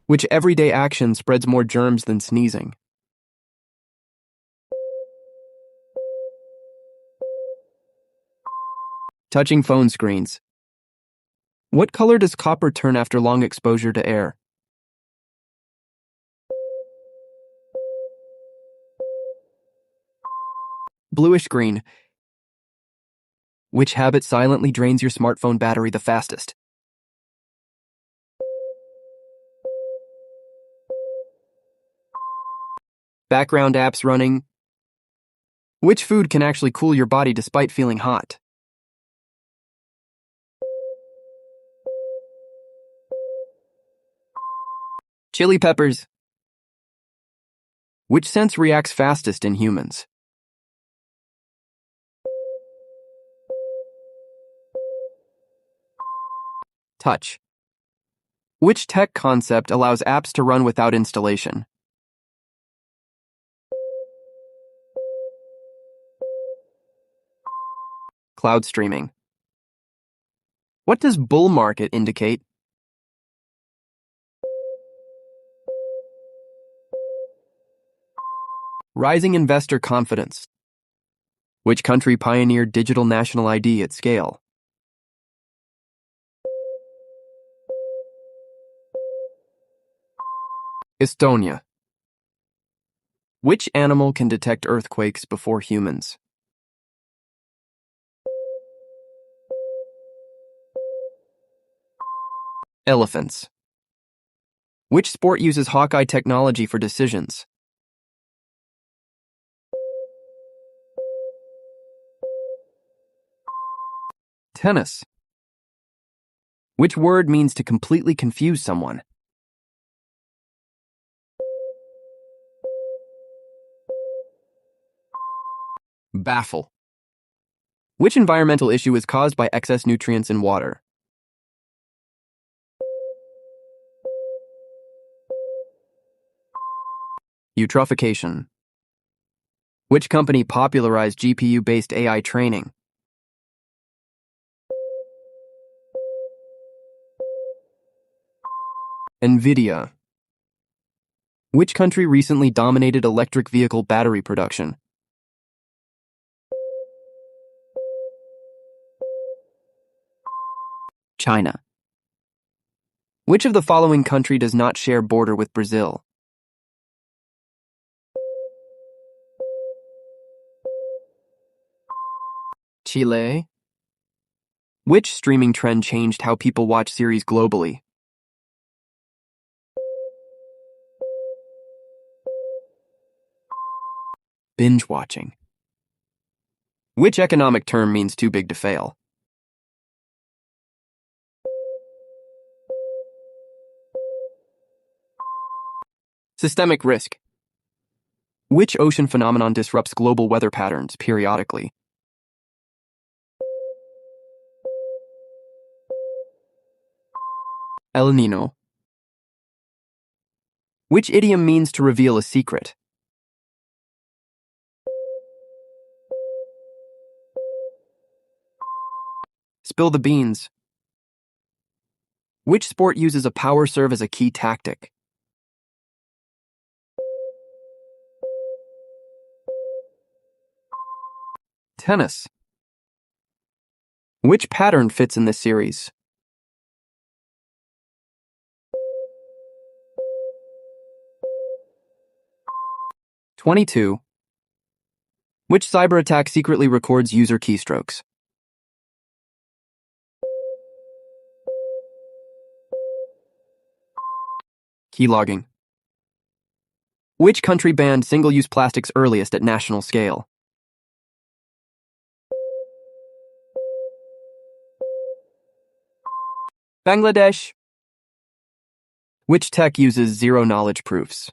Which everyday action spreads more germs than sneezing? Touching phone screens. What color does copper turn after long exposure to air? Bluish-green. Which habit silently drains your smartphone battery the fastest? Background apps running. Which food can actually cool your body despite feeling hot? Chili peppers. Which sense reacts fastest in humans? Touch. Which tech concept allows apps to run without installation? Cloud streaming. What does bull market indicate? Rising investor confidence. Which country pioneered digital national ID at scale? Estonia. Which animal can detect earthquakes before humans? Elephants. Which sport uses Hawkeye technology for decisions? Tennis. Which word means to completely confuse someone? Baffle. Which environmental issue is caused by excess nutrients in water? Eutrophication. Which company popularized GPU-based AI training? NVIDIA. Which country recently dominated electric vehicle battery production? China. Which of the following country does not share border with Brazil? Chile. Which streaming trend changed how people watch series globally? Binge watching. Which economic term means too big to fail? Systemic risk. Which ocean phenomenon disrupts global weather patterns periodically? El Niño. Which idiom means to reveal a secret? Spill the beans. Which sport uses a power serve as a key tactic? Tennis. Which pattern fits in this series? (22). Which cyber attack secretly records user keystrokes? Keylogging. Which country banned single-use plastics earliest at national scale? Bangladesh. Which tech uses zero-knowledge proofs?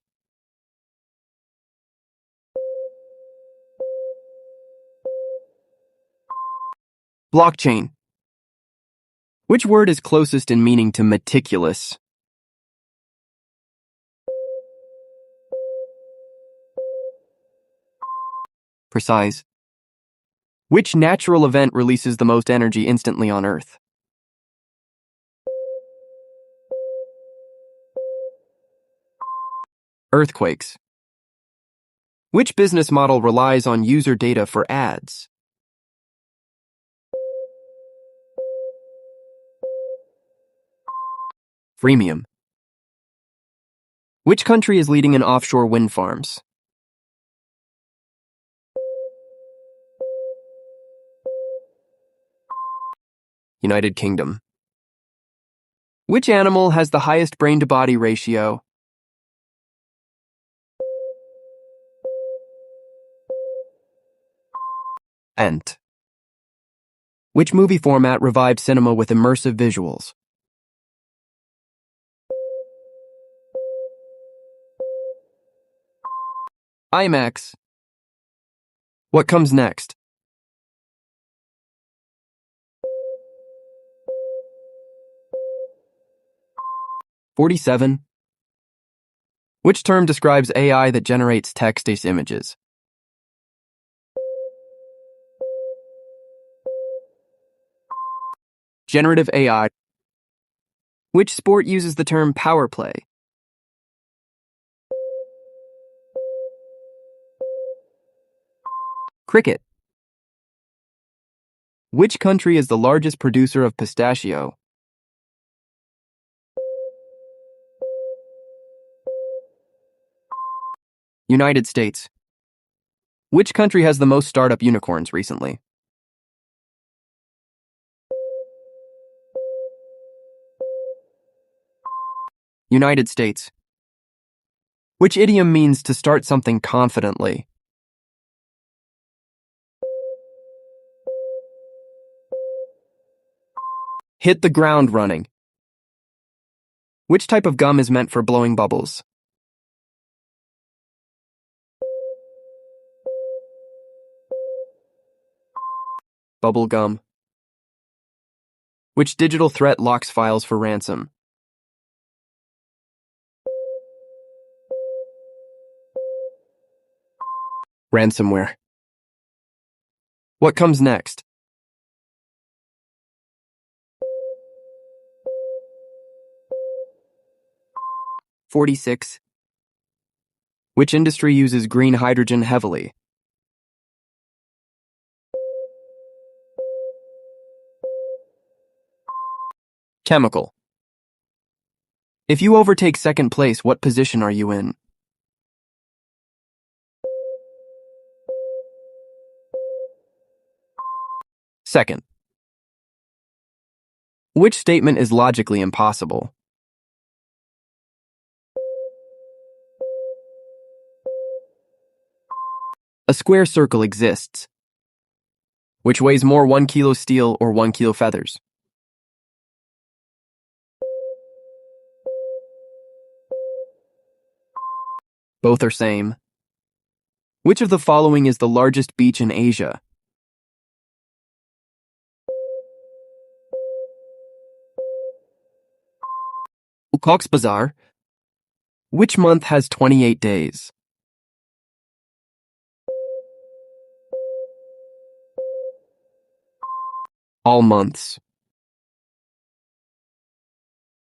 Blockchain. Which word is closest in meaning to meticulous? Precise. Which natural event releases the most energy instantly on Earth? Earthquakes. Which business model relies on user data for ads? Freemium. Which country is leading in offshore wind farms? United Kingdom. Which animal has the highest brain-to-body ratio? Ant. Which movie format revived cinema with immersive visuals? IMAX. What comes next? '47. Which term describes AI that generates text-based images? Generative AI. Which sport uses the term power play? Cricket. Which country is the largest producer of pistachio? United States. Which country has the most startup unicorns recently? United States. Which idiom means to start something confidently? Hit the ground running. Which type of gum is meant for blowing bubbles? Bubble gum. Which digital threat locks files for ransom? Ransomware. What comes next? '46. Which industry uses green hydrogen heavily? Chemical. If you overtake second place, what position are you in? Second. Which statement is logically impossible? A square circle exists. Which weighs more, 1 kilo steel or 1 kilo feathers? Both are same. Which of the following is the largest beach in Asia? Cox's Bazar. Which month has 28 days? All months.